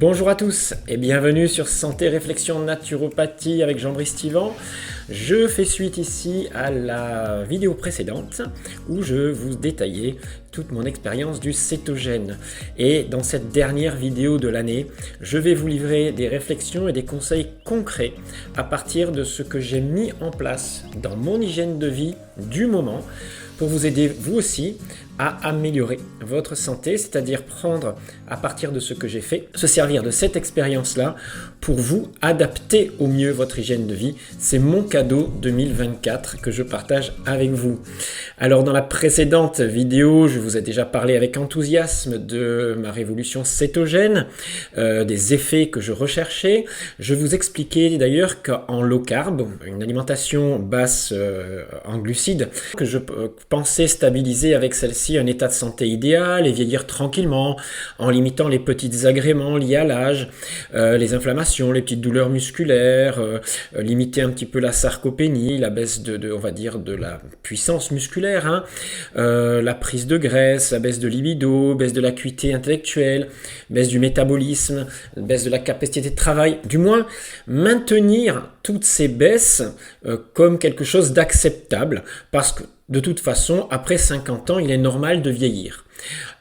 Bonjour à tous et bienvenue sur Santé Réflexion Naturopathie avec Jean-Brice Tivan. Je fais suite ici à la vidéo précédente où je vous détaillais toute mon expérience du cétogène. Et dans cette dernière vidéo de l'année, je vais vous livrer des réflexions et des conseils concrets à partir de ce que j'ai mis en place dans mon hygiène de vie du moment pour vous aider vous aussi à améliorer votre santé, c'est-à-dire prendre à partir de ce que j'ai fait, se servir de cette expérience-là pour vous adapter au mieux votre hygiène de vie. C'est mon cadeau 2024 que je partage avec vous. Alors dans la précédente vidéo, je vous ai déjà parlé avec enthousiasme de ma révolution cétogène, des effets que je recherchais. Je vous expliquais d'ailleurs qu'en low carb, une alimentation basse en glucides, que je pensais stabiliser avec celle-ci un état de santé idéal et vieillir tranquillement en limitant les petits désagréments liés à l'âge, les inflammations, les petites douleurs musculaires, limiter un petit peu la sarcopénie, la baisse on va dire de la puissance musculaire, la prise de graisse, la baisse de libido, baisse de l'acuité intellectuelle, baisse du métabolisme, baisse de la capacité de travail, du moins maintenir toutes ces baisses comme quelque chose d'acceptable parce que de toute façon, après 50 ans, il est normal de vieillir.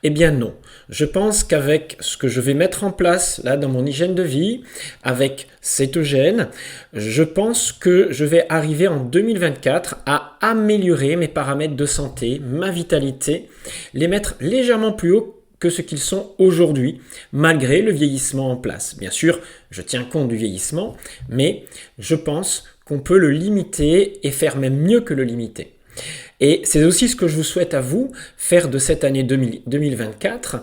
Eh bien non, je pense qu'avec ce que je vais mettre en place là dans mon hygiène de vie, avec cétogène, je pense que je vais arriver en 2024 à améliorer mes paramètres de santé, ma vitalité, les mettre légèrement plus haut que ce qu'ils sont aujourd'hui, malgré le vieillissement en place. Bien sûr, je tiens compte du vieillissement, mais je pense qu'on peut le limiter et faire même mieux que le limiter. Et c'est aussi ce que je vous souhaite à vous, faire de cette année 2024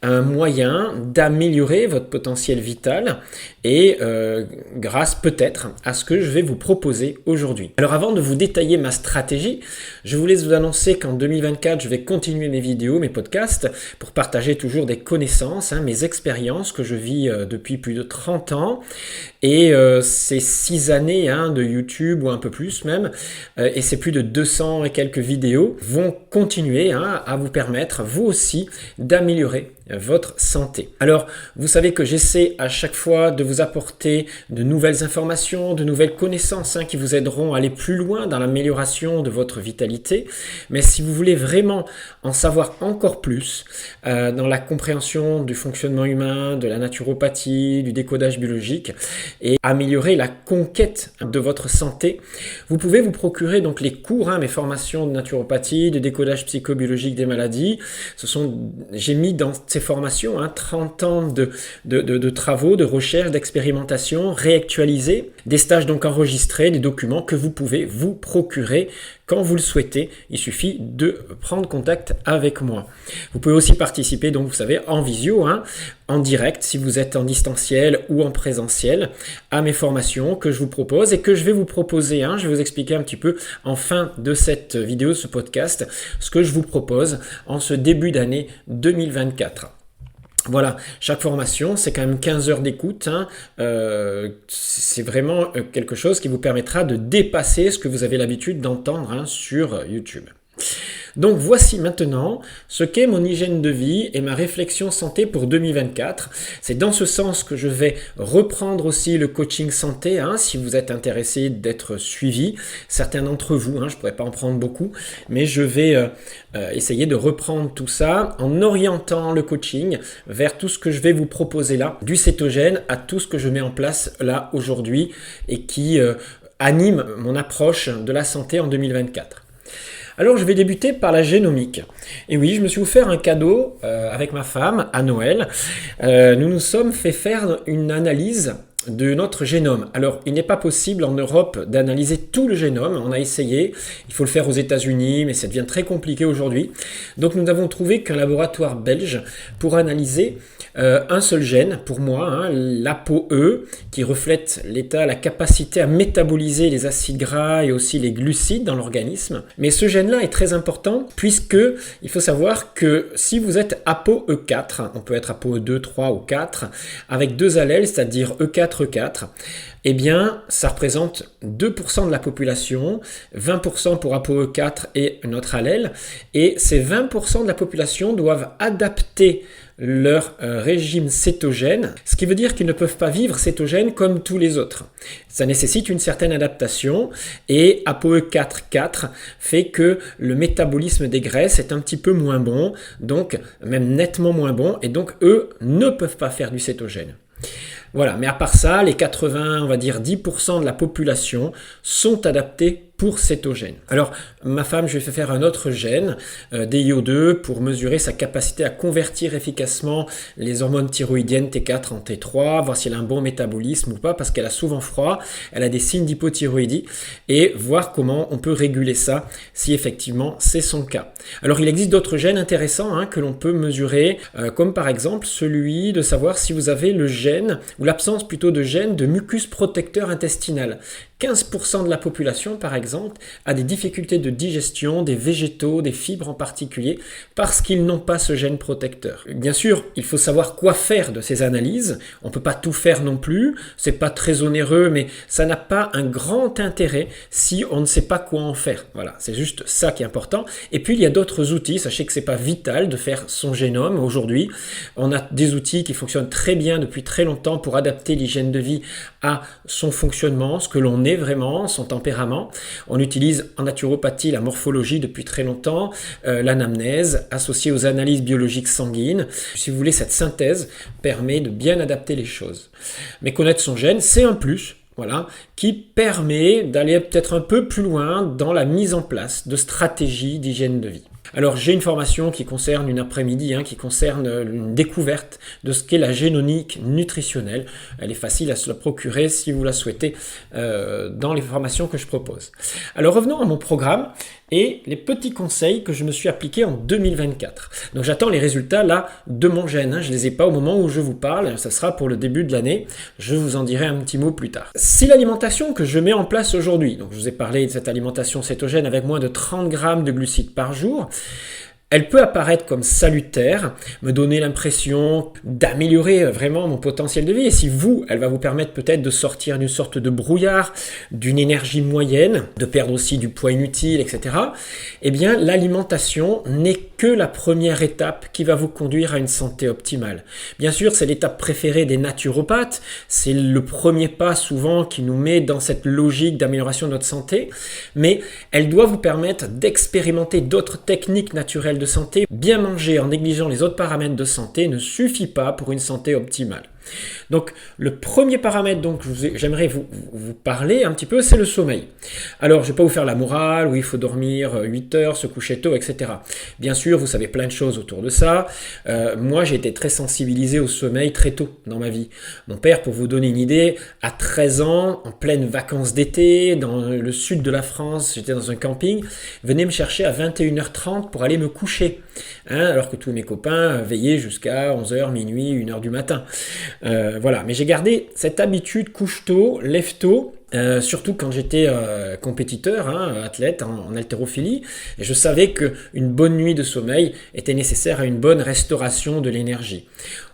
un moyen d'améliorer votre potentiel vital et grâce peut-être à ce que je vais vous proposer aujourd'hui. Alors avant de vous détailler ma stratégie, je voulais vous annoncer qu'en 2024, je vais continuer mes vidéos, mes podcasts pour partager toujours des connaissances, mes expériences que je vis depuis plus de 30 ans et ces 6 années de YouTube ou un peu plus même, et c'est plus de 200 et quelques vidéos vont continuer à vous permettre, vous aussi, d'améliorer votre santé. Alors, vous savez que j'essaie à chaque fois de vous apporter de nouvelles informations, de nouvelles connaissances qui vous aideront à aller plus loin dans l'amélioration de votre vitalité. Mais si vous voulez vraiment en savoir encore plus dans la compréhension du fonctionnement humain, de la naturopathie, du décodage biologique et améliorer la conquête de votre santé, vous pouvez vous procurer donc les cours, mes formations de naturopathie, de décodage psychobiologique des maladies. J'ai mis dans ces formations 30 ans de travaux, de recherche, d'expérimentation réactualisés, des stages donc enregistrés, des documents que vous pouvez vous procurer quand vous le souhaitez. Il suffit de prendre contact avec moi. Vous pouvez aussi participer, donc vous savez, en visio, en direct, si vous êtes en distanciel ou en présentiel, à mes formations que je vous propose et que je vais vous proposer. Je vais vous expliquer un petit peu en fin de cette vidéo, ce podcast, ce que je vous propose en ce début d'année 2024. Voilà, chaque formation, c'est quand même 15 heures d'écoute. C'est vraiment quelque chose qui vous permettra de dépasser ce que vous avez l'habitude d'entendre sur YouTube. Donc voici maintenant ce qu'est mon hygiène de vie et ma réflexion santé pour 2024. C'est dans ce sens que je vais reprendre aussi le coaching santé, si vous êtes intéressé d'être suivi. Certains d'entre vous, je ne pourrais pas en prendre beaucoup, mais je vais essayer de reprendre tout ça en orientant le coaching vers tout ce que je vais vous proposer là, du cétogène à tout ce que je mets en place là aujourd'hui et qui anime mon approche de la santé en 2024. Alors je vais débuter par la génomique. Et oui, je me suis offert un cadeau avec ma femme à Noël. Nous nous sommes fait faire une analyse de notre génome. Alors, il n'est pas possible en Europe d'analyser tout le génome. On a essayé. Il faut le faire aux États-Unis, mais ça devient très compliqué aujourd'hui. Donc, nous avons trouvé qu'un laboratoire belge pour analyser un seul gène, pour moi, l'ApoE, qui reflète la capacité à métaboliser les acides gras et aussi les glucides dans l'organisme. Mais ce gène-là est très important puisque il faut savoir que si vous êtes ApoE4, on peut être ApoE2, 3 ou 4, avec deux allèles, c'est-à-dire E4, E4, eh bien, ça représente 2% de la population, 20% pour ApoE4 et notre allèle, et ces 20% de la population doivent adapter leur régime cétogène, ce qui veut dire qu'ils ne peuvent pas vivre cétogène comme tous les autres. Ça nécessite une certaine adaptation et ApoE4/4 fait que le métabolisme des graisses est un petit peu moins bon, donc même nettement moins bon, et donc eux ne peuvent pas faire du cétogène. Voilà, mais à part ça, les 80, on va dire 10% de la population sont adaptés pour cétogène. Alors, ma femme, je lui ai fait faire un autre gène, DIO2, pour mesurer sa capacité à convertir efficacement les hormones thyroïdiennes T4 en T3, voir si elle a un bon métabolisme ou pas, parce qu'elle a souvent froid, elle a des signes d'hypothyroïdie, et voir comment on peut réguler ça, si effectivement c'est son cas. Alors, il existe d'autres gènes intéressants que l'on peut mesurer, comme par exemple celui de savoir si vous avez le gène, ou l'absence plutôt de gène de mucus protecteur intestinal. 15% de la population, par exemple, a des difficultés de digestion, des végétaux, des fibres en particulier, parce qu'ils n'ont pas ce gène protecteur. Bien sûr, il faut savoir quoi faire de ces analyses. On ne peut pas tout faire non plus. C'est pas très onéreux, mais ça n'a pas un grand intérêt si on ne sait pas quoi en faire. Voilà, c'est juste ça qui est important. Et puis, il y a d'autres outils. Sachez que c'est pas vital de faire son génome aujourd'hui. On a des outils qui fonctionnent très bien depuis très longtemps pour adapter l'hygiène de vie à son fonctionnement, ce que l'on est vraiment, son tempérament. On utilise en naturopathie la morphologie depuis très longtemps, l'anamnèse associée aux analyses biologiques sanguines. Si vous voulez, cette synthèse permet de bien adapter les choses. Mais connaître son gène, c'est un plus. Voilà, qui permet d'aller peut-être un peu plus loin dans la mise en place de stratégies d'hygiène de vie. Alors j'ai une formation qui concerne une après-midi, qui concerne une découverte de ce qu'est la génomique nutritionnelle. Elle est facile à se la procurer si vous la souhaitez dans les formations que je propose. Alors revenons à mon programme et les petits conseils que je me suis appliqués en 2024. Donc j'attends les résultats là de mon gène. Je ne les ai pas au moment où je vous parle, ça sera pour le début de l'année. Je vous en dirai un petit mot plus tard. Si l'alimentation que je mets en place aujourd'hui, donc je vous ai parlé de cette alimentation cétogène avec moins de 30 grammes de glucides par jour, elle peut apparaître comme salutaire, me donner l'impression d'améliorer vraiment mon potentiel de vie. Et si elle va vous permettre peut-être de sortir d'une sorte de brouillard, d'une énergie moyenne, de perdre aussi du poids inutile, etc. Eh bien, l'alimentation n'est que la première étape qui va vous conduire à une santé optimale. Bien sûr, c'est l'étape préférée des naturopathes. C'est le premier pas souvent qui nous met dans cette logique d'amélioration de notre santé. Mais elle doit vous permettre d'expérimenter d'autres techniques naturelles de santé. Bien manger en négligeant les autres paramètres de santé ne suffit pas pour une santé optimale. Donc le premier paramètre dont j'aimerais vous parler un petit peu, c'est le sommeil. Alors je ne vais pas vous faire la morale où il faut dormir 8 heures, se coucher tôt, etc. Bien sûr, vous savez plein de choses autour de ça. Moi j'ai été très sensibilisé au sommeil très tôt dans ma vie. Mon père, pour vous donner une idée, à 13 ans, en pleine vacances d'été, dans le sud de la France, j'étais dans un camping, venait me chercher à 21h30 pour aller me coucher. Alors que tous mes copains veillaient jusqu'à 11h, minuit, 1h du matin. Voilà, mais j'ai gardé cette habitude couche tôt, lève tôt, surtout quand j'étais compétiteur, athlète en haltérophilie, et je savais qu'une bonne nuit de sommeil était nécessaire à une bonne restauration de l'énergie.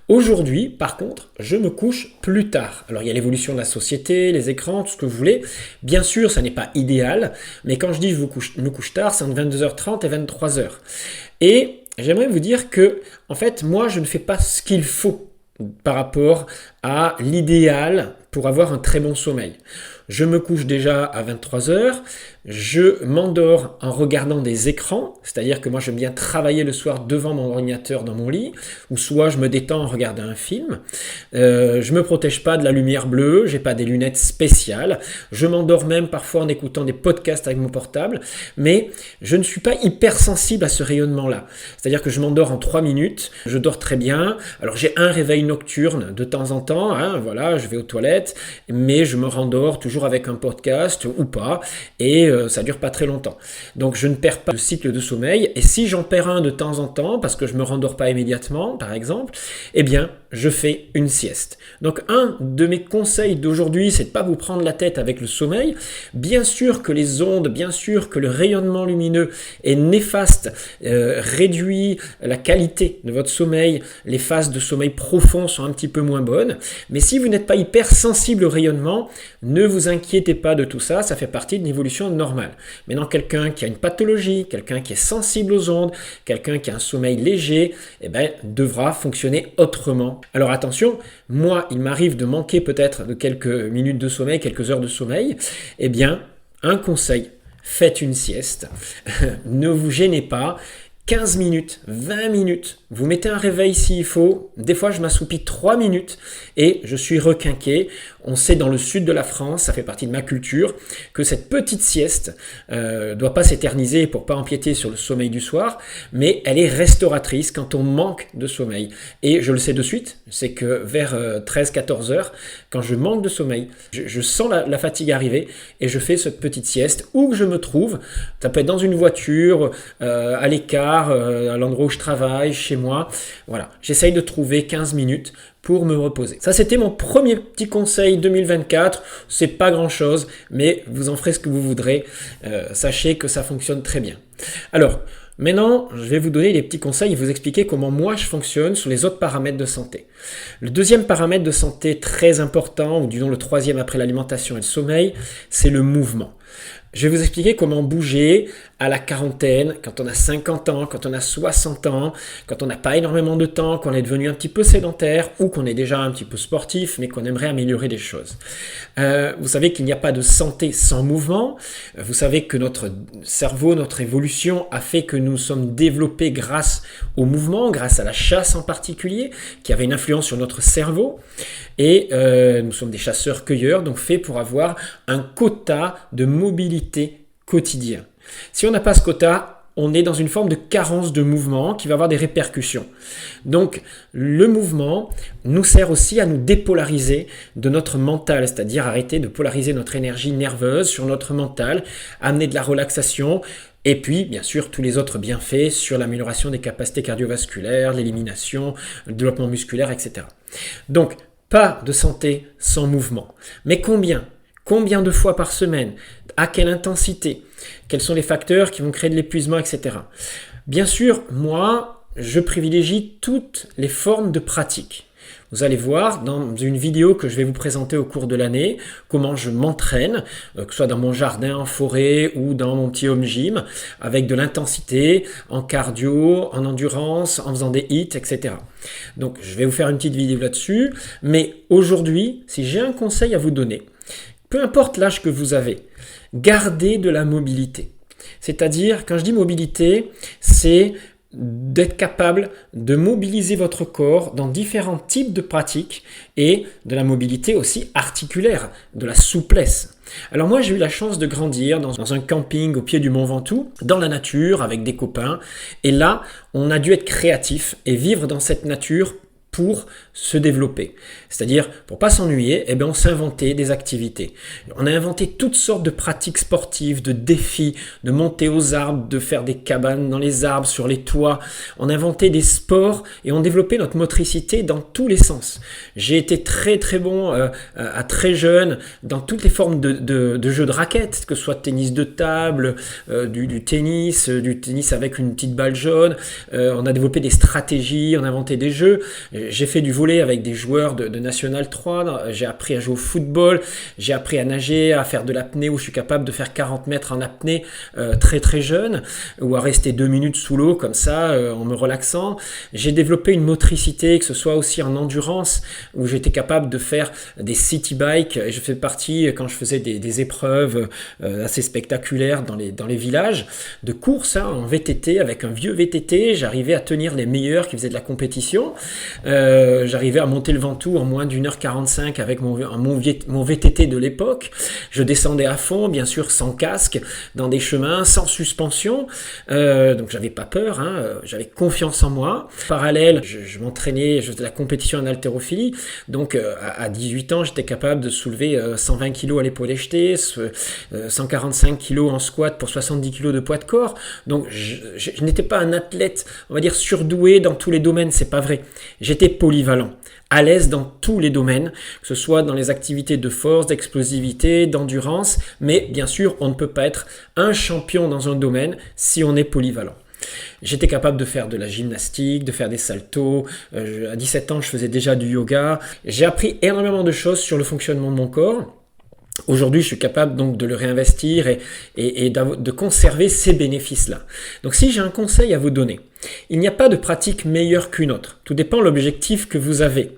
Aujourd'hui, par contre, je me couche plus tard. Alors, il y a l'évolution de la société, les écrans, tout ce que vous voulez. Bien sûr, ça n'est pas idéal, mais quand je dis je me couche tard, c'est entre 22h30 et 23h. Et j'aimerais vous dire que, en fait, moi, je ne fais pas ce qu'il faut par rapport à l'idéal pour avoir un très bon sommeil. Je me couche déjà à 23h, je m'endors en regardant des écrans, c'est-à-dire que moi j'aime bien travailler le soir devant mon ordinateur dans mon lit, ou soit je me détends en regardant un film. Je me protège pas de la lumière bleue, j'ai pas des lunettes spéciales, je m'endors même parfois en écoutant des podcasts avec mon portable, mais je ne suis pas hypersensible à ce rayonnement-là. C'est-à-dire que je m'endors en 3 minutes, je dors très bien, alors j'ai un réveil nocturne de temps en temps, voilà, je vais aux toilettes, mais je me rendors toujours avec un podcast ou pas, et ça dure pas très longtemps. Donc je ne perds pas le cycle de sommeil, et si j'en perds un de temps en temps, parce que je me rendors pas immédiatement, par exemple, eh bien, je fais une sieste. Donc un de mes conseils d'aujourd'hui, c'est de ne pas vous prendre la tête avec le sommeil. Bien sûr que les ondes, bien sûr que le rayonnement lumineux est néfaste, réduit la qualité de votre sommeil, les phases de sommeil profond sont un petit peu moins bonnes. Mais si vous n'êtes pas hyper sensible au rayonnement, ne vous inquiétez pas de tout ça, ça fait partie d'une évolution normale. Maintenant, quelqu'un qui a une pathologie, quelqu'un qui est sensible aux ondes, quelqu'un qui a un sommeil léger, devra fonctionner autrement. Alors attention, moi, il m'arrive de manquer peut-être de quelques minutes de sommeil, quelques heures de sommeil. Un conseil, faites une sieste. Ne vous gênez pas. 15 minutes, 20 minutes, vous mettez un réveil s'il faut. Des fois, je m'assoupis 3 minutes et je suis requinqué. On sait dans le sud de la France, ça fait partie de ma culture, que cette petite sieste doit pas s'éterniser pour pas empiéter sur le sommeil du soir, mais elle est restauratrice quand on manque de sommeil. Et je le sais de suite, c'est que vers 13-14 heures, quand je manque de sommeil, je sens la fatigue arriver et je fais cette petite sieste où que je me trouve. Ça peut être dans une voiture, à l'écart, à l'endroit où je travaille, chez moi. Voilà, j'essaye de trouver 15 minutes pour me reposer. Ça, c'était mon premier petit conseil 2024. C'est pas grand-chose, mais vous en ferez ce que vous voudrez. Sachez que ça fonctionne très bien. Alors, maintenant, je vais vous donner des petits conseils et vous expliquer comment moi je fonctionne sur les autres paramètres de santé. Le deuxième paramètre de santé très important, ou disons le troisième après l'alimentation et le sommeil, c'est le mouvement. Je vais vous expliquer comment bouger à la quarantaine, quand on a 50 ans, quand on a 60 ans, quand on n'a pas énormément de temps, qu'on est devenu un petit peu sédentaire ou qu'on est déjà un petit peu sportif mais qu'on aimerait améliorer des choses. Vous savez qu'il n'y a pas de santé sans mouvement. Vous savez que notre cerveau, notre évolution a fait que nous sommes développés grâce au mouvement, grâce à la chasse en particulier, qui avait une influence sur notre cerveau. Et nous sommes des chasseurs-cueilleurs, donc faits pour avoir un quota de mobilité quotidien. Si on n'a pas ce quota, on est dans une forme de carence de mouvement qui va avoir des répercussions. Donc le mouvement nous sert aussi à nous dépolariser de notre mental, c'est-à-dire arrêter de polariser notre énergie nerveuse sur notre mental, amener de la relaxation, et puis, bien sûr, tous les autres bienfaits sur l'amélioration des capacités cardiovasculaires, l'élimination, le développement musculaire, etc. Donc, pas de santé sans mouvement. Mais combien de fois par semaine? À quelle intensité? Quels sont les facteurs qui vont créer de l'épuisement, etc. Bien sûr, moi, je privilégie toutes les formes de pratique. Vous allez voir dans une vidéo que je vais vous présenter au cours de l'année comment je m'entraîne, que ce soit dans mon jardin, en forêt ou dans mon petit home gym, avec de l'intensité, en cardio, en endurance, en faisant des hits, etc. Donc je vais vous faire une petite vidéo là-dessus, mais aujourd'hui, si j'ai un conseil à vous donner, peu importe l'âge que vous avez, gardez de la mobilité. C'est-à-dire, quand je dis mobilité, c'est d'être capable de mobiliser votre corps dans différents types de pratiques et de la mobilité aussi articulaire, de la souplesse. Alors moi j'ai eu la chance de grandir dans un camping au pied du Mont Ventoux, dans la nature avec des copains, et là on a dû être créatif et vivre dans cette nature pour se développer. C'est-à-dire, pour pas s'ennuyer, on s'inventait des activités. On a inventé toutes sortes de pratiques sportives, de défis, de monter aux arbres, de faire des cabanes dans les arbres, sur les toits. On a inventé des sports et on développait notre motricité dans tous les sens. J'ai été très très bon à très jeune dans toutes les formes de jeux de raquettes, que ce soit tennis de table, du tennis avec une petite balle jaune. On a développé des stratégies, on a inventé des jeux. J'ai fait du volley avec des joueurs de National 3, j'ai appris à jouer au football, j'ai appris à nager, à faire de l'apnée où je suis capable de faire 40 mètres en apnée très très jeune, ou à rester 2 minutes sous l'eau comme ça en me relaxant. J'ai développé une motricité, que ce soit aussi en endurance, où j'étais capable de faire des city bikes, et je fais partie, quand je faisais des épreuves assez spectaculaires dans les villages, de course en VTT, avec un vieux VTT, j'arrivais à tenir les meilleurs qui faisaient de la compétition. J'arrivais à monter le Ventoux en moins d'1h45 avec mon VTT de l'époque. Je descendais à fond, bien sûr sans casque, dans des chemins sans suspension. Donc j'avais pas peur, j'avais confiance en moi. En parallèle, je m'entraînais, je faisais de la compétition en haltérophilie. Donc à 18 ans, j'étais capable de soulever 120 kg à l'épaule jetée, 145 kg en squat pour 70 kg de poids de corps. Donc je n'étais pas un athlète, on va dire, surdoué dans tous les domaines, c'est pas vrai. J'étais j'étais polyvalent, à l'aise dans tous les domaines, que ce soit dans les activités de force, d'explosivité, d'endurance, mais bien sûr, on ne peut pas être un champion dans un domaine si on est polyvalent. J'étais capable de faire de la gymnastique, de faire des saltos. À 17 ans, je faisais déjà du yoga. J'ai appris énormément de choses sur le fonctionnement de mon corps. Aujourd'hui, je suis capable donc de le réinvestir et de conserver ces bénéfices-là. Donc si j'ai un conseil à vous donner, il n'y a pas de pratique meilleure qu'une autre. Tout dépend de l'objectif que vous avez.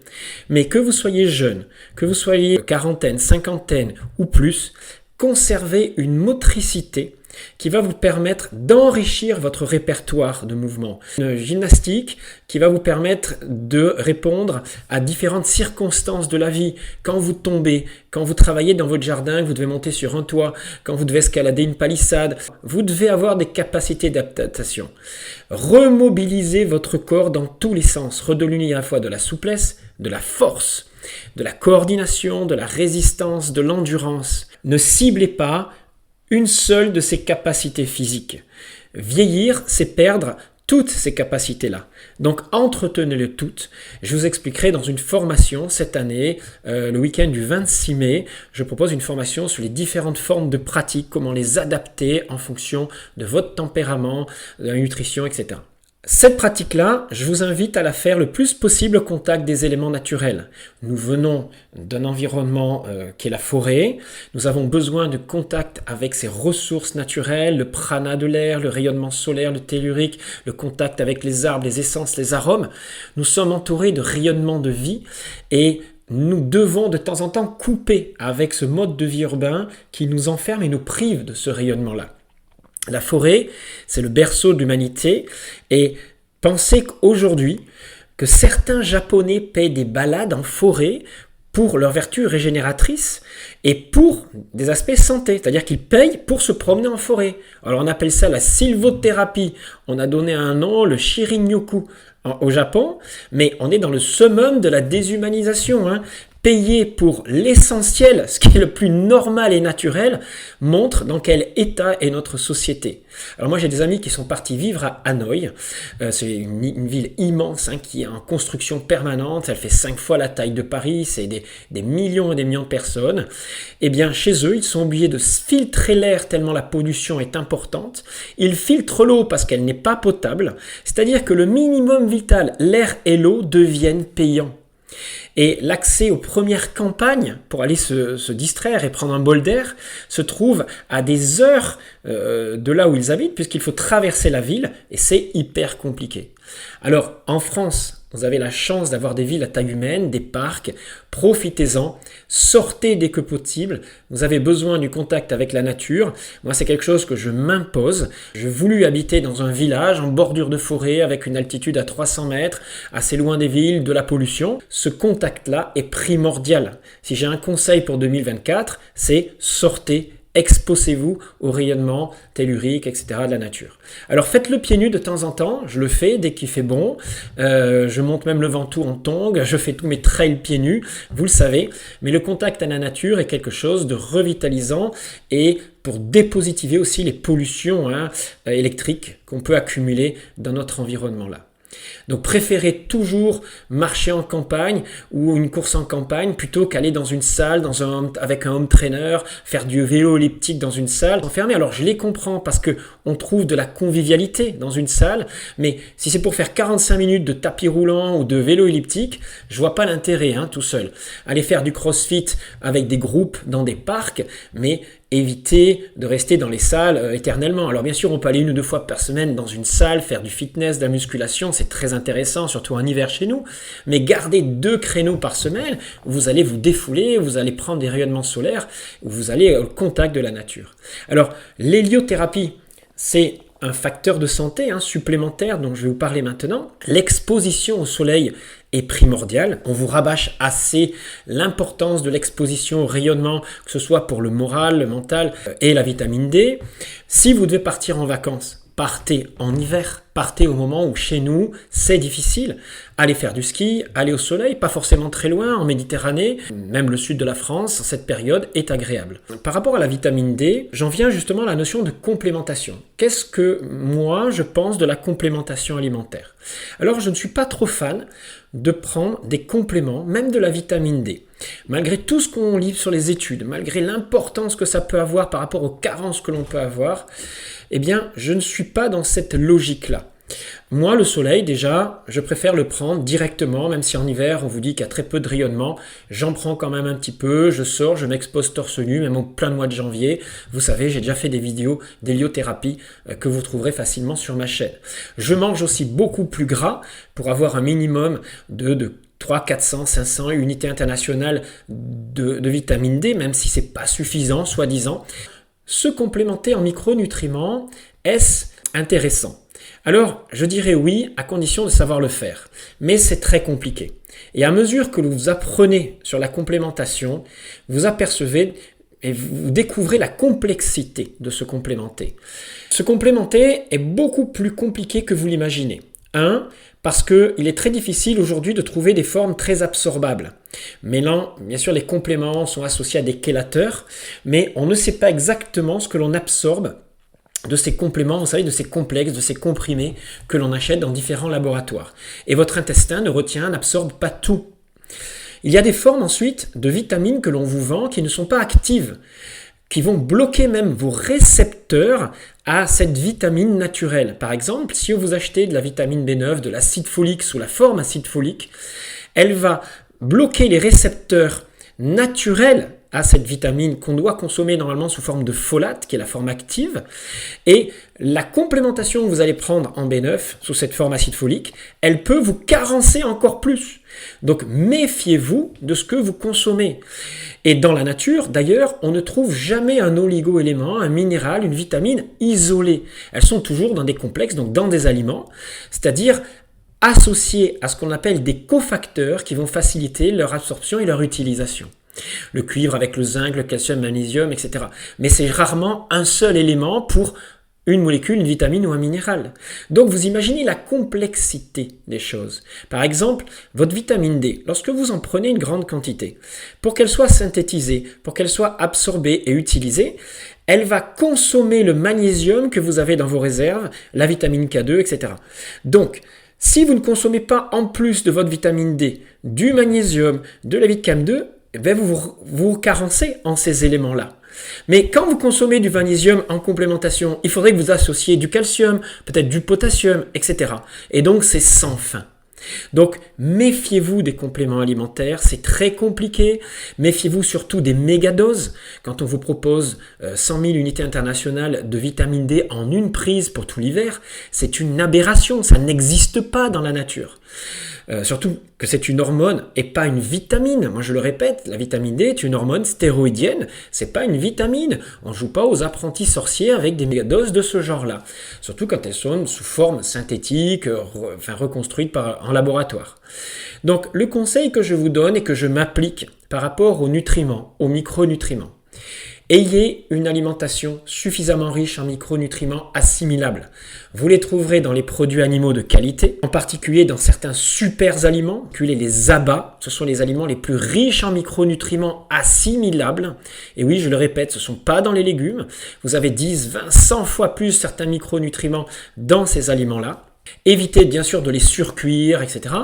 Mais que vous soyez jeune, que vous soyez quarantaine, cinquantaine ou plus, conservez une motricité qui va vous permettre d'enrichir votre répertoire de mouvements. Une gymnastique qui va vous permettre de répondre à différentes circonstances de la vie. Quand vous tombez, quand vous travaillez dans votre jardin, vous devez monter sur un toit, quand vous devez escalader une palissade, vous devez avoir des capacités d'adaptation. Remobilisez votre corps dans tous les sens. Redonnez à la fois de la souplesse, de la force, de la coordination, de la résistance, de l'endurance. Ne ciblez pas une seule de ces capacités physiques. Vieillir, c'est perdre toutes ces capacités-là. Donc, entretenez-les toutes. Je vous expliquerai dans une formation cette année, le week-end du 26 mai, je propose une formation sur les différentes formes de pratique, comment les adapter en fonction de votre tempérament, de la nutrition, etc. Cette pratique-là, je vous invite à la faire le plus possible au contact des éléments naturels. Nous venons d'un environnement qui est la forêt. Nous avons besoin de contact avec ces ressources naturelles, le prana de l'air, le rayonnement solaire, le tellurique, le contact avec les arbres, les essences, les arômes. Nous sommes entourés de rayonnement de vie et nous devons de temps en temps couper avec ce mode de vie urbain qui nous enferme et nous prive de ce rayonnement-là. La forêt, c'est le berceau de l'humanité et pensez qu'aujourd'hui, que certains Japonais paient des balades en forêt pour leurs vertus régénératrices et pour des aspects santé, c'est-à-dire qu'ils payent pour se promener en forêt. Alors on appelle ça la sylvothérapie, on a donné un nom, le Shirin-yoku au Japon, mais on est dans le summum de la déshumanisation. Payer pour l'essentiel, ce qui est le plus normal et naturel, montre dans quel état est notre société. Alors moi j'ai des amis qui sont partis vivre à Hanoï, c'est une ville immense qui est en construction permanente, elle fait 5 fois la taille de Paris, c'est des millions et des millions de personnes. Et bien chez eux, ils sont obligés de filtrer l'air tellement la pollution est importante, ils filtrent l'eau parce qu'elle n'est pas potable, c'est-à-dire que le minimum vital, l'air et l'eau deviennent payants. Et l'accès aux premières campagnes pour aller se distraire et prendre un bol d'air se trouve à des heures de là où ils habitent puisqu'il faut traverser la ville et c'est hyper compliqué. Alors en France, vous avez la chance d'avoir des villes à taille humaine, des parcs, profitez-en, sortez dès que possible, vous avez besoin du contact avec la nature. Moi c'est quelque chose que je m'impose, j'ai voulu habiter dans un village en bordure de forêt avec une altitude à 300 mètres, assez loin des villes, de la pollution. Ce contact-là est primordial. Si j'ai un conseil pour 2024, c'est sortez. Exposez-vous au rayonnement tellurique, etc. de la nature. Alors faites-le pieds nus de temps en temps, je le fais dès qu'il fait bon, je monte même le Ventoux en tongs, je fais tous mes trails pieds nus, vous le savez, mais le contact à la nature est quelque chose de revitalisant et pour dépositiver aussi les pollutions électriques qu'on peut accumuler dans notre environnement là. Donc préférez toujours marcher en campagne ou une course en campagne plutôt qu'aller dans une salle avec un home trainer, faire du vélo elliptique dans une salle enfermée. Alors je les comprends parce que on trouve de la convivialité dans une salle, mais si c'est pour faire 45 minutes de tapis roulant ou de vélo elliptique, je vois pas l'intérêt tout seul. Aller faire du crossfit avec des groupes dans des parcs, mais éviter de rester dans les salles éternellement. Alors bien sûr, on peut aller 1 ou 2 fois par semaine dans une salle, faire du fitness, de la musculation, c'est très intéressant, surtout en hiver chez nous, mais gardez 2 créneaux par semaine, vous allez vous défouler, vous allez prendre des rayonnements solaires, vous allez au contact de la nature. Alors, l'héliothérapie, c'est un facteur de santé supplémentaire dont je vais vous parler maintenant. L'exposition au soleil est primordiale. On vous rabâche assez l'importance de l'exposition au rayonnement, que ce soit pour le moral, le mental et la vitamine D. Si vous devez partir en vacances, partez en hiver. partez au moment où chez nous c'est difficile. Allez faire du ski, allez au soleil, pas forcément très loin, en Méditerranée, même le sud de la France, cette période est agréable. Par rapport à la vitamine D, j'en viens justement à la notion de complémentation. Qu'est-ce que moi je pense de la complémentation alimentaire? Alors je ne suis pas trop fan de prendre des compléments, même de la vitamine D. Malgré tout ce qu'on lit sur les études, malgré l'importance que ça peut avoir par rapport aux carences que l'on peut avoir, eh bien, je ne suis pas dans cette logique-là. Moi, le soleil, déjà, je préfère le prendre directement, même si en hiver, on vous dit qu'il y a très peu de rayonnement. J'en prends quand même un petit peu, je sors, je m'expose torse nu, même au plein mois de janvier. Vous savez, j'ai déjà fait des vidéos d'héliothérapie que vous trouverez facilement sur ma chaîne. Je mange aussi beaucoup plus gras pour avoir un minimum de 300, 400, 500 unités internationales de vitamine D, même si ce n'est pas suffisant, soi-disant. Se complémenter en micronutriments, est-ce intéressant? Alors, je dirais oui, à condition de savoir le faire. Mais c'est très compliqué. Et à mesure que vous apprenez sur la complémentation, vous apercevez et vous découvrez la complexité de se complémenter. Se complémenter est beaucoup plus compliqué que vous l'imaginez. Parce qu'il est très difficile aujourd'hui de trouver des formes très absorbables. Mais là, bien sûr, les compléments sont associés à des chélateurs, mais on ne sait pas exactement ce que l'on absorbe de ces compléments, vous savez, de ces complexes, de ces comprimés que l'on achète dans différents laboratoires. Et votre intestin ne retient, n'absorbe pas tout. Il y a des formes ensuite de vitamines que l'on vous vend qui ne sont pas actives, qui vont bloquer même vos récepteurs à cette vitamine naturelle. Par exemple, si vous achetez de la vitamine B9, de l'acide folique sous la forme acide folique, elle va bloquer les récepteurs naturels à cette vitamine qu'on doit consommer normalement sous forme de folate, qui est la forme active. Et la complémentation que vous allez prendre en B9 sous cette forme acide folique, elle peut vous carencer encore plus. Donc méfiez-vous de ce que vous consommez. Et dans la nature, d'ailleurs, on ne trouve jamais un oligo-élément, un minéral, une vitamine isolée. Elles sont toujours dans des complexes, donc dans des aliments, c'est-à-dire associés à ce qu'on appelle des cofacteurs qui vont faciliter leur absorption et leur utilisation. Le cuivre avec le zinc, le calcium, le magnésium, etc. Mais c'est rarement un seul élément pour une molécule, une vitamine ou un minéral. Donc vous imaginez la complexité des choses. Par exemple, votre vitamine D, lorsque vous en prenez une grande quantité, pour qu'elle soit synthétisée, pour qu'elle soit absorbée et utilisée, elle va consommer le magnésium que vous avez dans vos réserves, la vitamine K2, etc. Donc, si vous ne consommez pas en plus de votre vitamine D, du magnésium, de la vitamine K2, vous carencez en ces éléments-là. Mais quand vous consommez du magnésium en complémentation, il faudrait que vous associez du calcium, peut-être du potassium, etc. Et donc, c'est sans fin. Donc, méfiez-vous des compléments alimentaires, c'est très compliqué. Méfiez-vous surtout des mégadoses. Quand on vous propose 100 000 unités internationales de vitamine D en une prise pour tout l'hiver, c'est une aberration, ça n'existe pas dans la nature. Surtout que c'est une hormone et pas une vitamine. Moi je le répète, la vitamine D est une hormone stéroïdienne, c'est pas une vitamine. On ne joue pas aux apprentis sorciers avec des mégadoses de ce genre-là. Surtout quand elles sont sous forme synthétique, reconstruites en laboratoire. Donc le conseil que je vous donne et que je m'applique par rapport aux nutriments, aux micronutriments. Ayez une alimentation suffisamment riche en micronutriments assimilables. Vous les trouverez dans les produits animaux de qualité, en particulier dans certains super aliments, les abats. Ce sont les aliments les plus riches en micronutriments assimilables. Et oui, je le répète, ce ne sont pas dans les légumes. Vous avez 10, 20, 100 fois plus certains micronutriments dans ces aliments-là. Évitez bien sûr de les surcuire, etc.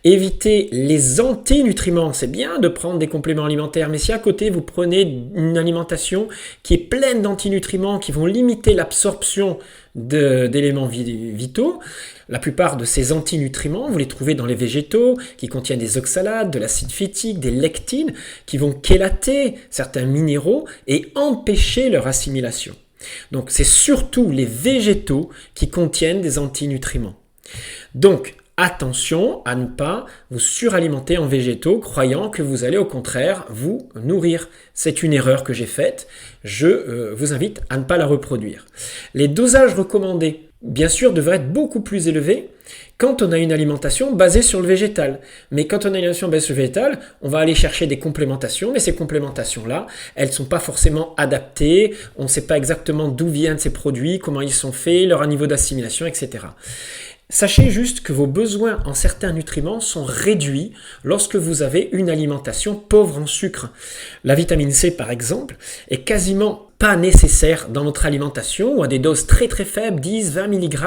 Évitez les antinutriments. C'est bien de prendre des compléments alimentaires, mais si à côté vous prenez une alimentation qui est pleine d'antinutriments, qui vont limiter l'absorption d'éléments vitaux, la plupart de ces antinutriments, vous les trouvez dans les végétaux, qui contiennent des oxalates, de l'acide phytique, des lectines, qui vont chélater certains minéraux et empêcher leur assimilation. Donc, c'est surtout les végétaux qui contiennent des antinutriments. Donc, attention à ne pas vous suralimenter en végétaux, croyant que vous allez au contraire vous nourrir. C'est une erreur que j'ai faite. Je vous invite à ne pas la reproduire. Les dosages recommandés bien sûr, devrait être beaucoup plus élevé quand on a une alimentation basée sur le végétal. Mais quand on a une alimentation basée sur le végétal, on va aller chercher des complémentations, mais ces complémentations-là, elles ne sont pas forcément adaptées, on ne sait pas exactement d'où viennent ces produits, comment ils sont faits, leur niveau d'assimilation, etc. Sachez juste que vos besoins en certains nutriments sont réduits lorsque vous avez une alimentation pauvre en sucre. La vitamine C, par exemple, est quasiment pas nécessaire dans notre alimentation ou à des doses très très faibles, 10, 20 mg,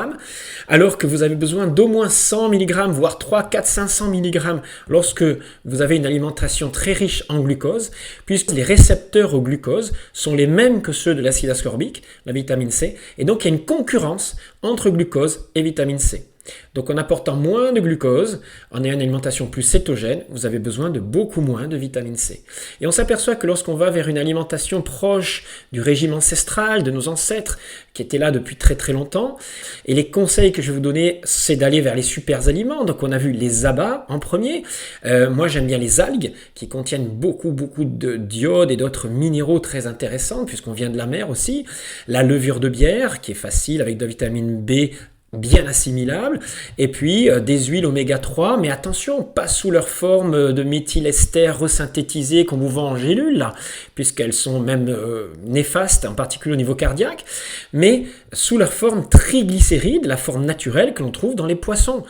alors que vous avez besoin d'au moins 100 mg, voire 3, 4, 500 mg lorsque vous avez une alimentation très riche en glucose, puisque les récepteurs au glucose sont les mêmes que ceux de l'acide ascorbique, la vitamine C, et donc il y a une concurrence entre glucose et vitamine C. Donc en apportant moins de glucose, en ayant une alimentation plus cétogène, vous avez besoin de beaucoup moins de vitamine C. Et on s'aperçoit que lorsqu'on va vers une alimentation proche du régime ancestral de nos ancêtres, qui étaient là depuis très très longtemps, et les conseils que je vais vous donner, c'est d'aller vers les super aliments. Donc on a vu les abats en premier. Moi j'aime bien les algues, qui contiennent beaucoup de d'iode et d'autres minéraux très intéressants, puisqu'on vient de la mer aussi. La levure de bière, qui est facile avec de la vitamine B, bien assimilable, et puis des huiles oméga 3, mais attention, pas sous leur forme de méthylester resynthétisé qu'on vous vend en gélules, là, puisqu'elles sont même néfastes, en particulier au niveau cardiaque, mais sous leur forme triglycéride, la forme naturelle que l'on trouve dans les poissons.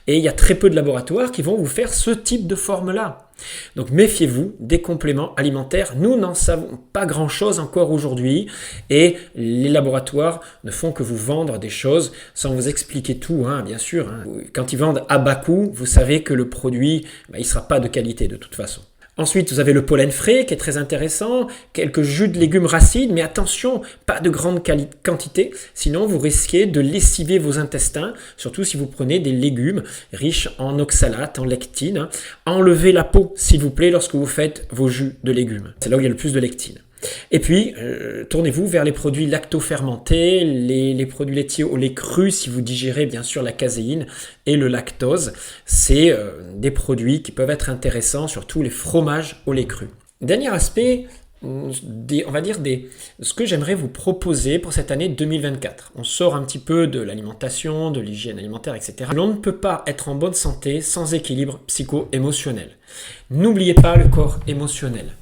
Et il y a très peu de laboratoires qui vont vous faire ce type de forme-là. Donc méfiez-vous des compléments alimentaires, nous n'en savons pas grand-chose encore aujourd'hui et les laboratoires ne font que vous vendre des choses sans vous expliquer tout, bien sûr. Quand ils vendent à bas coût, vous savez que le produit, il ne sera pas de qualité de toute façon. Ensuite, vous avez le pollen frais qui est très intéressant, quelques jus de légumes racides, mais attention, pas de grande quantité, sinon vous risquez de lessiver vos intestins, surtout si vous prenez des légumes riches en oxalate, en lectine. Enlevez la peau, s'il vous plaît, lorsque vous faites vos jus de légumes. C'est là où il y a le plus de lectine. Et puis, tournez-vous vers les produits lactofermentés, les produits laitiers au lait cru, si vous digérez bien sûr la caséine et le lactose. C'est des produits qui peuvent être intéressants, surtout les fromages au lait cru. Dernier aspect, on va dire ce que j'aimerais vous proposer pour cette année 2024. On sort un petit peu de l'alimentation, de l'hygiène alimentaire, etc. L'on ne peut pas être en bonne santé sans équilibre psycho-émotionnel. N'oubliez pas le corps émotionnel.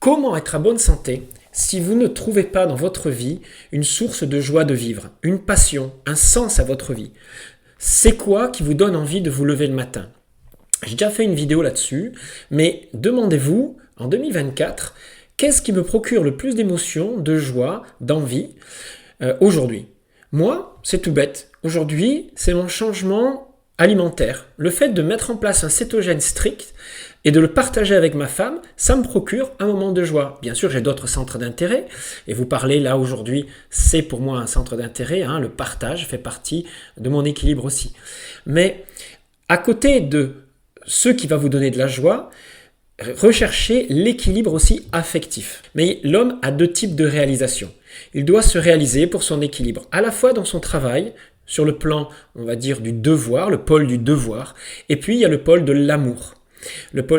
Comment être à bonne santé si vous ne trouvez pas dans votre vie une source de joie de vivre, une passion, un sens à votre vie? C'est quoi qui vous donne envie de vous lever le matin? J'ai déjà fait une vidéo là-dessus, mais demandez-vous, en 2024, qu'est-ce qui me procure le plus d'émotions, de joie, d'envie aujourd'hui? Moi, c'est tout bête. Aujourd'hui, c'est mon changement alimentaire. Le fait de mettre en place un cétogène strict et de le partager avec ma femme, ça me procure un moment de joie. Bien sûr, j'ai d'autres centres d'intérêt, et vous parlez là aujourd'hui, c'est pour moi un centre d'intérêt, le partage fait partie de mon équilibre aussi. Mais à côté de ce qui va vous donner de la joie, recherchez l'équilibre aussi affectif. Mais l'homme a deux types de réalisation. Il doit se réaliser pour son équilibre, à la fois dans son travail, sur le plan, on va dire, du devoir, le pôle du devoir, et puis il y a le pôle de l'amour.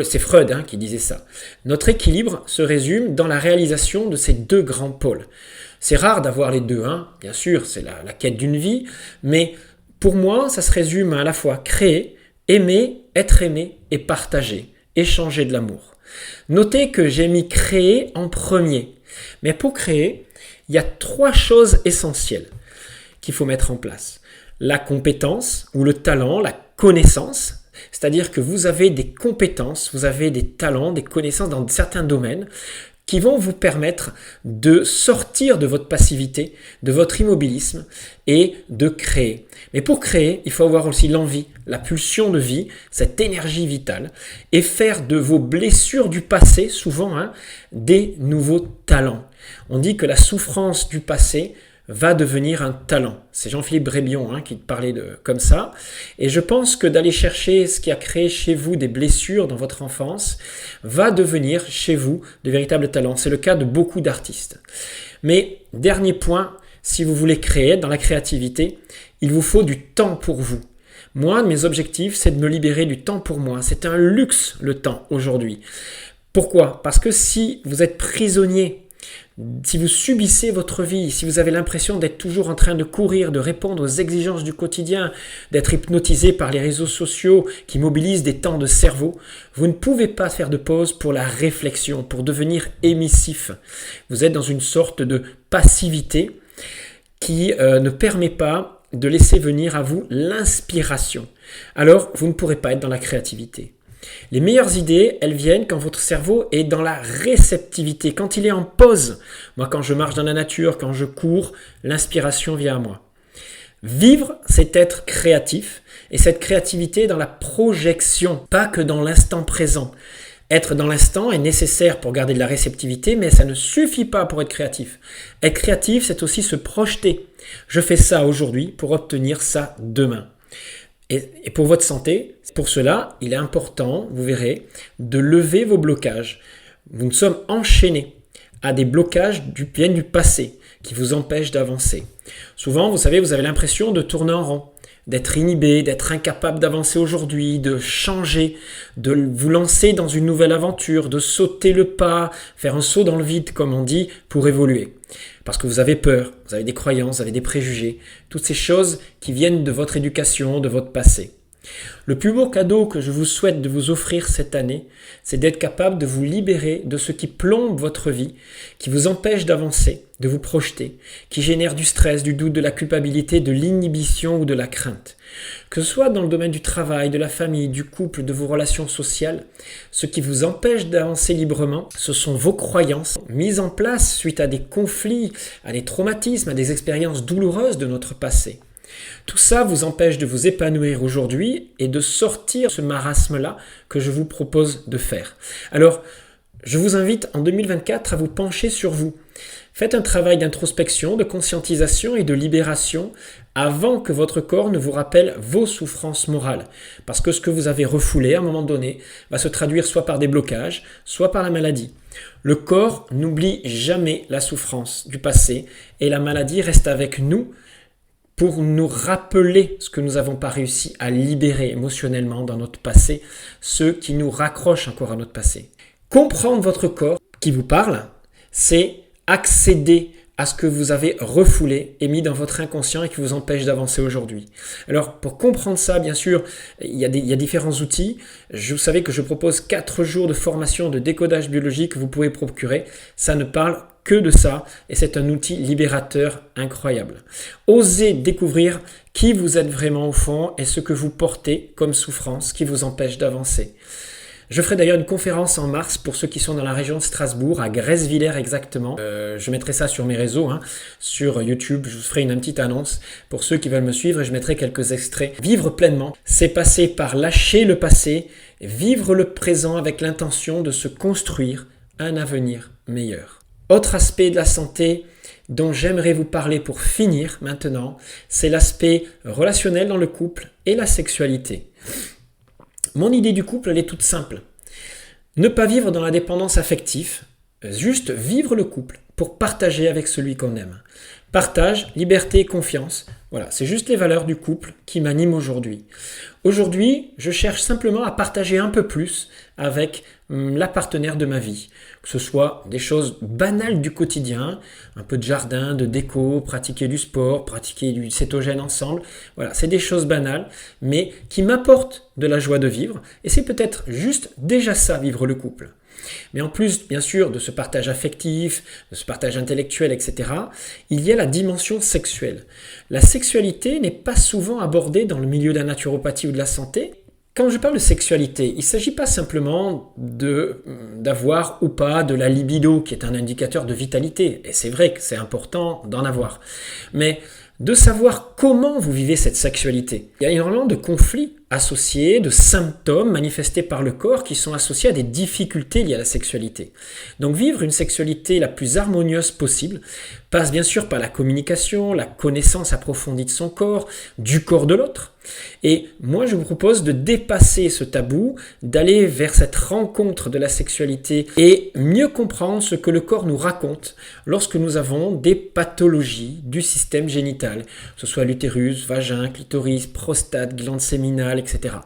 C'est Freud qui disait ça. Notre équilibre se résume dans la réalisation de ces deux grands pôles. C'est rare d'avoir les deux, bien sûr, c'est la quête d'une vie, mais pour moi, ça se résume à la fois créer, aimer, être aimé et partager, échanger de l'amour. Notez que j'ai mis créer en premier, mais pour créer, il y a 3 choses essentielles qu'il faut mettre en place. La compétence ou le talent, la connaissance. C'est-à-dire que vous avez des compétences, vous avez des talents, des connaissances dans certains domaines qui vont vous permettre de sortir de votre passivité, de votre immobilisme et de créer. Mais pour créer, il faut avoir aussi l'envie, la pulsion de vie, cette énergie vitale et faire de vos blessures du passé, souvent, des nouveaux talents. On dit que la souffrance du passé va devenir un talent. C'est Jean-Philippe Brébion qui parlait comme ça. Et je pense que d'aller chercher ce qui a créé chez vous des blessures dans votre enfance va devenir chez vous de véritables talents. C'est le cas de beaucoup d'artistes. Mais dernier point, si vous voulez créer dans la créativité, il vous faut du temps pour vous. Moi, mes objectifs, c'est de me libérer du temps pour moi. C'est un luxe le temps aujourd'hui. Pourquoi? Parce que si vous êtes prisonnier si vous subissez votre vie, si vous avez l'impression d'être toujours en train de courir, de répondre aux exigences du quotidien, d'être hypnotisé par les réseaux sociaux qui mobilisent des temps de cerveau, vous ne pouvez pas faire de pause pour la réflexion, pour devenir émissif. Vous êtes dans une sorte de passivité qui ne permet pas de laisser venir à vous l'inspiration. Alors, vous ne pourrez pas être dans la créativité. Les meilleures idées, elles viennent quand votre cerveau est dans la réceptivité, quand il est en pause. Moi, quand je marche dans la nature, quand je cours, l'inspiration vient à moi. Vivre, c'est être créatif, et cette créativité est dans la projection, pas que dans l'instant présent. Être dans l'instant est nécessaire pour garder de la réceptivité, mais ça ne suffit pas pour être créatif. Être créatif, c'est aussi se projeter. Je fais ça aujourd'hui pour obtenir ça demain. Et pour votre santé, pour cela, il est important, vous verrez, de lever vos blocages. Nous sommes enchaînés à des blocages qui viennent du passé, qui vous empêchent d'avancer. Souvent, vous savez, vous avez l'impression de tourner en rond, d'être inhibé, d'être incapable d'avancer aujourd'hui, de changer, de vous lancer dans une nouvelle aventure, de sauter le pas, faire un saut dans le vide, comme on dit, pour évoluer. Parce que vous avez peur, vous avez des croyances, vous avez des préjugés, toutes ces choses qui viennent de votre éducation, de votre passé. Le plus beau cadeau que je vous souhaite de vous offrir cette année, c'est d'être capable de vous libérer de ce qui plombe votre vie, qui vous empêche d'avancer, de vous projeter, qui génère du stress, du doute, de la culpabilité, de l'inhibition ou de la crainte. Que ce soit dans le domaine du travail, de la famille, du couple, de vos relations sociales, ce qui vous empêche d'avancer librement, ce sont vos croyances mises en place suite à des conflits, à des traumatismes, à des expériences douloureuses de notre passé. Tout ça vous empêche de vous épanouir aujourd'hui et de sortir de ce marasme-là que je vous propose de faire. Alors, je vous invite en 2024 à vous pencher sur vous. Faites un travail d'introspection, de conscientisation et de libération avant que votre corps ne vous rappelle vos souffrances morales. Parce que ce que vous avez refoulé à un moment donné va se traduire soit par des blocages, soit par la maladie. Le corps n'oublie jamais la souffrance du passé et la maladie reste avec nous pour nous rappeler ce que nous n'avons pas réussi à libérer émotionnellement dans notre passé, ce qui nous raccroche encore à notre passé. Comprendre votre corps qui vous parle, c'est accéder à ce que vous avez refoulé et mis dans votre inconscient et qui vous empêche d'avancer aujourd'hui. Alors, pour comprendre ça, bien sûr, il y a différents outils. Vous savez que je propose 4 jours de formation de décodage biologique que vous pouvez procurer. Ça ne parle que de ça et c'est un outil libérateur incroyable. Osez découvrir qui vous êtes vraiment au fond et ce que vous portez comme souffrance qui vous empêche d'avancer. Je ferai d'ailleurs une conférence en mars pour ceux qui sont dans la région de Strasbourg, à Grèzevillers exactement. Je mettrai ça sur mes réseaux, sur YouTube. Je vous ferai une petite annonce pour ceux qui veulent me suivre et je mettrai quelques extraits. Vivre pleinement, c'est passer par lâcher le passé, vivre le présent avec l'intention de se construire un avenir meilleur. Autre aspect de la santé dont j'aimerais vous parler pour finir maintenant, c'est l'aspect relationnel dans le couple et la sexualité. Mon idée du couple, elle est toute simple. Ne pas vivre dans la dépendance affective, juste vivre le couple pour partager avec celui qu'on aime. Partage, liberté, confiance, voilà, c'est juste les valeurs du couple qui m'animent aujourd'hui. Aujourd'hui, je cherche simplement à partager un peu plus avec la partenaire de ma vie. Que ce soit des choses banales du quotidien, un peu de jardin, de déco, pratiquer du sport, pratiquer du cétogène ensemble. Voilà, c'est des choses banales, mais qui m'apportent de la joie de vivre. Et c'est peut-être juste déjà ça, vivre le couple. Mais en plus, bien sûr, de ce partage affectif, de ce partage intellectuel, etc., il y a la dimension sexuelle. La sexualité n'est pas souvent abordée dans le milieu de la naturopathie ou de la santé. Quand je parle de sexualité, il ne s'agit pas simplement d'avoir ou pas de la libido, qui est un indicateur de vitalité. Et c'est vrai que c'est important d'en avoir. Mais de savoir comment vous vivez cette sexualité. Il y a énormément de conflits associés, de symptômes manifestés par le corps qui sont associés à des difficultés liées à la sexualité. Donc vivre une sexualité la plus harmonieuse possible passe bien sûr par la communication, la connaissance approfondie de son corps, du corps de l'autre. Et moi, je vous propose de dépasser ce tabou, d'aller vers cette rencontre de la sexualité et mieux comprendre ce que le corps nous raconte lorsque nous avons des pathologies du système génital, que ce soit l'utérus, vagin, clitoris, prostate, glande séminale, etc.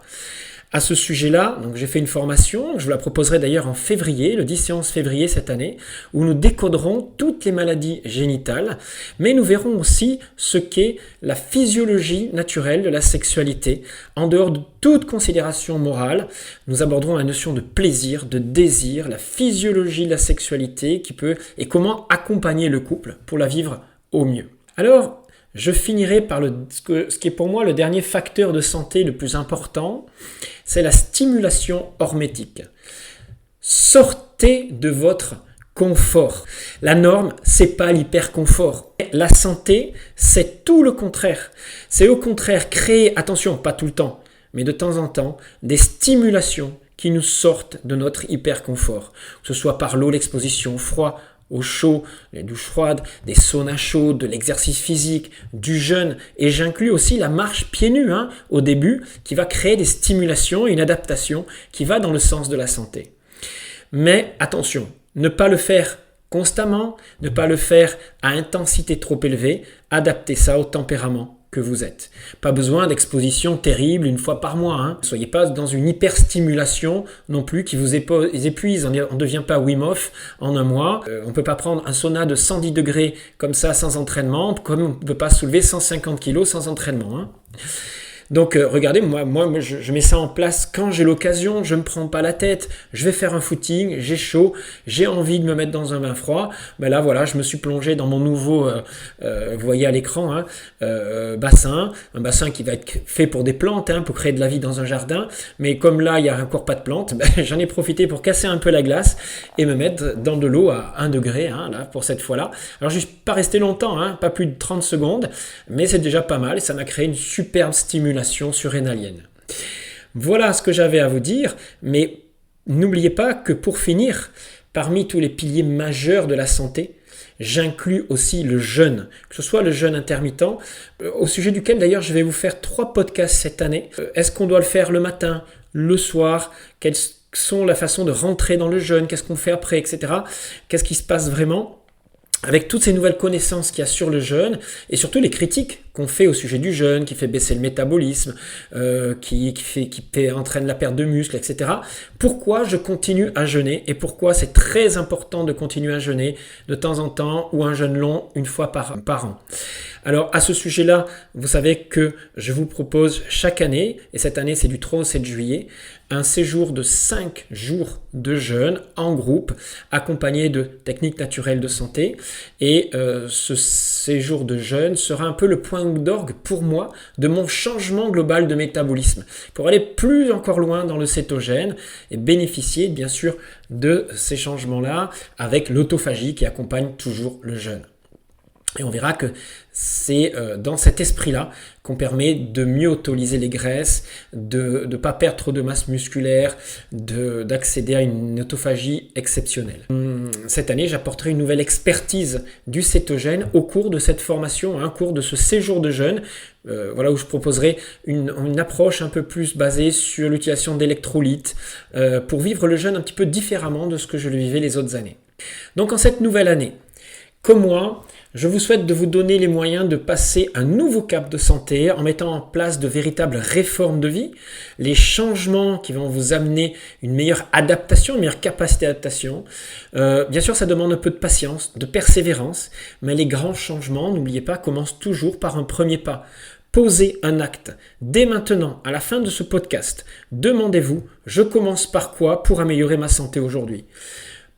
À ce sujet-là, donc j'ai fait une formation, je vous la proposerai d'ailleurs en février, le 10 et 11 février cette année, où nous décoderons toutes les maladies génitales, mais nous verrons aussi ce qu'est la physiologie naturelle de la sexualité. En dehors de toute considération morale, nous aborderons la notion de plaisir, de désir, la physiologie de la sexualité qui peut et comment accompagner le couple pour la vivre au mieux. Alors, je finirai par ce qui est pour moi le dernier facteur de santé le plus important, c'est la stimulation hormétique. Sortez de votre confort. La norme, c'est pas l'hyperconfort. La santé, c'est tout le contraire. C'est au contraire créer, attention, pas tout le temps, mais de temps en temps, des stimulations qui nous sortent de notre hyperconfort. Que ce soit par l'eau, l'exposition au froid, au chaud, les douches froides, des saunas chauds, de l'exercice physique, du jeûne. Et j'inclus aussi la marche pieds nus au début, qui va créer des stimulations et une adaptation qui va dans le sens de la santé. Mais attention, ne pas le faire constamment, ne pas le faire à intensité trop élevée, adaptez ça au tempérament que vous êtes. Pas besoin d'exposition terrible une fois par mois. Ne soyez pas dans une hyperstimulation non plus qui vous épuise. On ne devient pas Wim Hof en un mois. On ne peut pas prendre un sauna de 110 degrés comme ça sans entraînement, comme on ne peut pas soulever 150 kg sans entraînement. Donc regardez, moi je mets ça en place quand j'ai l'occasion, je ne me prends pas la tête, je vais faire un footing, j'ai chaud, j'ai envie de me mettre dans un bain froid, ben là voilà, je me suis plongé dans mon nouveau, vous voyez à l'écran, bassin, un bassin qui va être fait pour des plantes, pour créer de la vie dans un jardin, mais comme là il n'y a encore pas de plantes, j'en ai profité pour casser un peu la glace et me mettre dans de l'eau à 1 degré, là, pour cette fois-là. Alors je ne suis pas resté longtemps, pas plus de 30 secondes, mais c'est déjà pas mal et ça m'a créé une superbe stimulation surrénalienne. Voilà ce que j'avais à vous dire, mais n'oubliez pas que pour finir, parmi tous les piliers majeurs de la santé, j'inclus aussi le jeûne, que ce soit le jeûne intermittent, au sujet duquel d'ailleurs je vais vous faire 3 podcasts cette année. Est-ce qu'on doit le faire le matin, le soir, quelles sont la façon de rentrer dans le jeûne, qu'est-ce qu'on fait après, etc. Qu'est-ce qui se passe vraiment ? Avec toutes ces nouvelles connaissances qu'il y a sur le jeûne et surtout les critiques qu'on fait au sujet du jeûne, qui fait baisser le métabolisme, qui entraîne la perte de muscles, etc. Pourquoi je continue à jeûner et pourquoi c'est très important de continuer à jeûner de temps en temps ou un jeûne long une fois par an. Alors à ce sujet-là, vous savez que je vous propose chaque année, et cette année c'est du 3 au 7 juillet, un séjour de 5 jours de jeûne en groupe, accompagné de techniques naturelles de santé. Et ce séjour de jeûne sera un peu le point d'orgue pour moi de mon changement global de métabolisme, pour aller plus encore loin dans le cétogène et bénéficier bien sûr de ces changements-là avec l'autophagie qui accompagne toujours le jeûne. Et on verra que c'est dans cet esprit-là qu'on permet de mieux autolyser les graisses, de ne pas perdre trop de masse musculaire, d'accéder à une autophagie exceptionnelle. Cette année, j'apporterai une nouvelle expertise du cétogène au cours de cette formation, au cours de ce séjour de jeûne, où je proposerai une approche un peu plus basée sur l'utilisation d'électrolytes pour vivre le jeûne un petit peu différemment de ce que je le vivais les autres années. Donc en cette nouvelle année, comme moi, je vous souhaite de vous donner les moyens de passer un nouveau cap de santé en mettant en place de véritables réformes de vie, les changements qui vont vous amener une meilleure adaptation, une meilleure capacité d'adaptation. Bien sûr, ça demande un peu de patience, de persévérance, mais les grands changements, n'oubliez pas, commencent toujours par un premier pas. Posez un acte. Dès maintenant, à la fin de ce podcast, demandez-vous, je commence par quoi pour améliorer ma santé aujourd'hui ?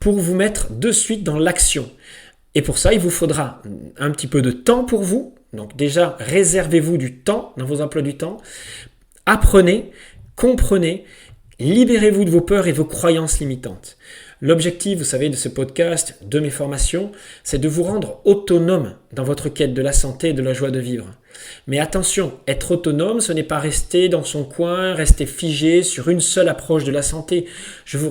Pour vous mettre de suite dans l'action. Et pour ça, il vous faudra un petit peu de temps pour vous. Donc déjà, réservez-vous du temps dans vos emplois du temps. Apprenez, comprenez, libérez-vous de vos peurs et vos croyances limitantes. L'objectif, vous savez, de ce podcast, de mes formations, c'est de vous rendre autonome dans votre quête de la santé et de la joie de vivre. Mais attention, être autonome, ce n'est pas rester dans son coin, rester figé sur une seule approche de la santé. Je vous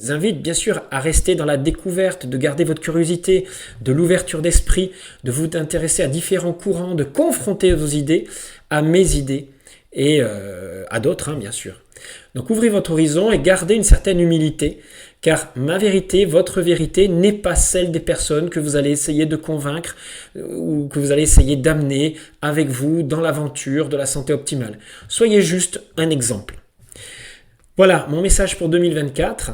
invite bien sûr à rester dans la découverte, de garder votre curiosité, de l'ouverture d'esprit, de vous intéresser à différents courants, de confronter vos idées à mes idées et à d'autres, bien sûr. Donc ouvrez votre horizon et gardez une certaine humilité, car ma vérité, votre vérité n'est pas celle des personnes que vous allez essayer de convaincre ou que vous allez essayer d'amener avec vous dans l'aventure de la santé optimale. Soyez juste un exemple. Voilà mon message pour 2024.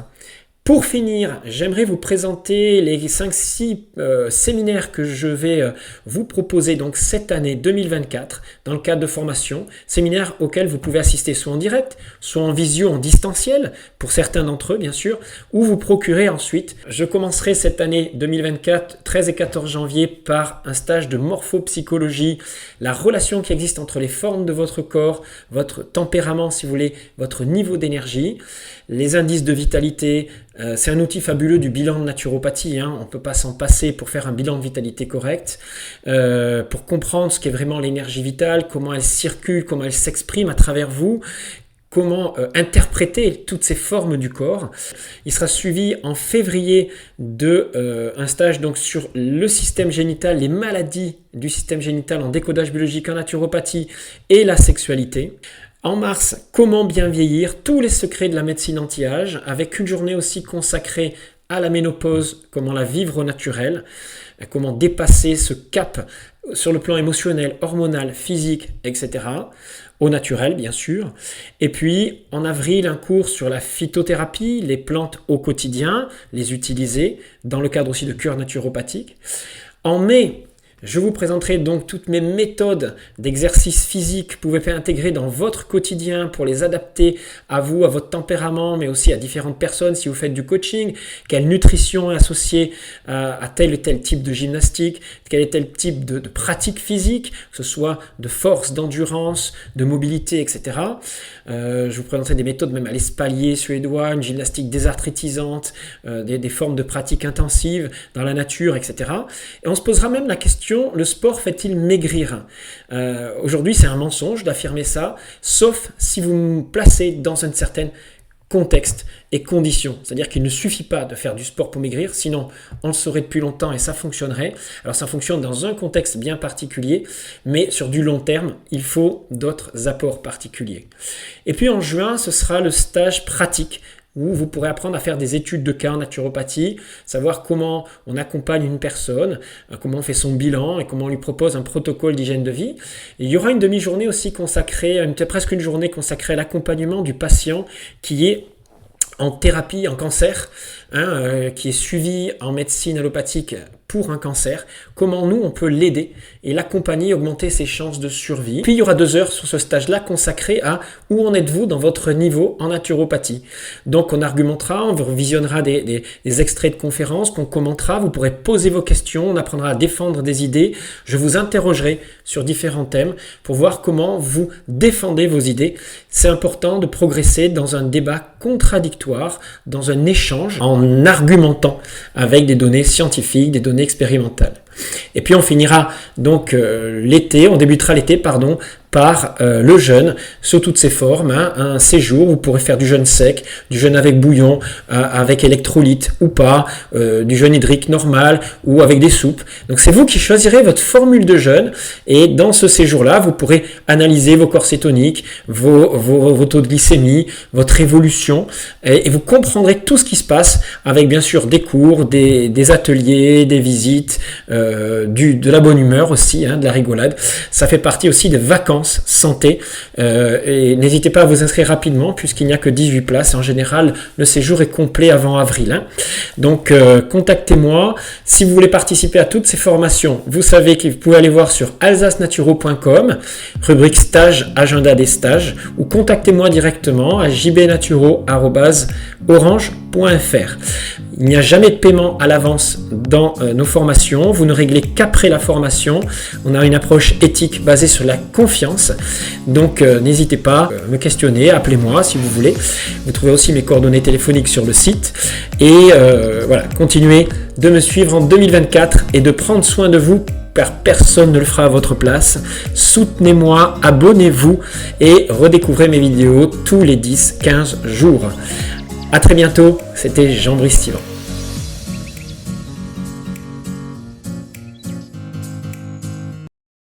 Pour finir, j'aimerais vous présenter les 5-6 séminaires que je vais vous proposer donc cette année 2024 dans le cadre de formation, séminaires auxquels vous pouvez assister soit en direct, soit en visio, en distanciel, pour certains d'entre eux bien sûr, ou vous procurer ensuite. Je commencerai cette année 2024, 13 et 14 janvier, par un stage de morphopsychologie, la relation qui existe entre les formes de votre corps, votre tempérament si vous voulez, votre niveau d'énergie, les indices de vitalité. C'est un outil fabuleux du bilan de naturopathie, on ne peut pas s'en passer pour faire un bilan de vitalité correct, pour comprendre ce qu'est vraiment l'énergie vitale, comment elle circule, comment elle s'exprime à travers vous, comment interpréter toutes ces formes du corps. Il sera suivi en février de un stage donc sur le système génital, les maladies du système génital en décodage biologique en naturopathie et la sexualité. En mars, comment bien vieillir, tous les secrets de la médecine anti-âge, avec une journée aussi consacrée à la ménopause, comment la vivre au naturel, comment dépasser ce cap sur le plan émotionnel, hormonal, physique, etc. Au naturel, bien sûr. Et puis, en avril, un cours sur la phytothérapie, les plantes au quotidien, les utiliser, dans le cadre aussi de cure naturopathique. En mai, je vous présenterai donc toutes mes méthodes d'exercice physique que vous pouvez intégrer dans votre quotidien pour les adapter à vous, à votre tempérament, mais aussi à différentes personnes si vous faites du coaching. Quelle nutrition est associée à tel ou tel type de gymnastique, quel est tel type de pratique physique, que ce soit de force, d'endurance, de mobilité, etc. Je vous présenterai des méthodes même à l'espalier suédois, une gymnastique désarthrétisante, des formes de pratique intensive dans la nature, etc. Et on se posera même la question, le sport fait-il maigrir ? Aujourd'hui, c'est un mensonge d'affirmer ça, sauf si vous vous placez dans un certain contexte et conditions. C'est-à-dire qu'il ne suffit pas de faire du sport pour maigrir, sinon on le saurait depuis longtemps et ça fonctionnerait. Alors ça fonctionne dans un contexte bien particulier, mais sur du long terme, il faut d'autres apports particuliers. Et puis en juin, ce sera le stage pratique, où vous pourrez apprendre à faire des études de cas en naturopathie, savoir comment on accompagne une personne, comment on fait son bilan et comment on lui propose un protocole d'hygiène de vie. Et il y aura une demi-journée aussi consacrée, presque une journée consacrée à l'accompagnement du patient qui est en thérapie, en cancer, qui est suivi en médecine allopathique pour un cancer, comment nous on peut l'aider et l'accompagner, augmenter ses chances de survie. Puis il y aura 2 heures sur ce stage-là consacré à où en êtes-vous dans votre niveau en naturopathie. Donc on argumentera, on visionnera des extraits de conférences qu'on commentera, vous pourrez poser vos questions, on apprendra à défendre des idées, je vous interrogerai sur différents thèmes pour voir comment vous défendez vos idées. C'est important de progresser dans un débat contradictoire, dans un échange, en argumentant avec des données scientifiques, des données expérimentales. Et puis on finira donc on débutera l'été par le jeûne sous toutes ses formes, un séjour où vous pourrez faire du jeûne sec, du jeûne avec bouillon, avec électrolytes ou pas, du jeûne hydrique normal ou avec des soupes. Donc c'est vous qui choisirez votre formule de jeûne et dans ce séjour-là, vous pourrez analyser vos corps cétoniques, vos taux de glycémie, votre évolution et vous comprendrez tout ce qui se passe avec bien sûr des cours, des ateliers, des visites, de la bonne humeur aussi, de la rigolade. Ça fait partie aussi des vacances santé et n'hésitez pas à vous inscrire rapidement puisqu'il n'y a que 18 places. En général, le séjour est complet avant avril. Donc, contactez-moi. Si vous voulez participer à toutes ces formations, vous savez que vous pouvez aller voir sur alsacenaturo.com, rubrique stage, agenda des stages, ou contactez-moi directement à jbnaturo@orange.fr. Il n'y a jamais de paiement à l'avance dans nos formations. Vous ne réglez qu'après la formation. On a une approche éthique basée sur la confiance. Donc n'hésitez pas à me questionner, appelez-moi si vous voulez. Vous trouvez aussi mes coordonnées téléphoniques sur le site. Et voilà, continuez de me suivre en 2024 et de prendre soin de vous car personne ne le fera à votre place. Soutenez-moi, abonnez-vous et redécouvrez mes vidéos tous les 10-15 jours. À très bientôt, c'était Jean-Brice Stivan.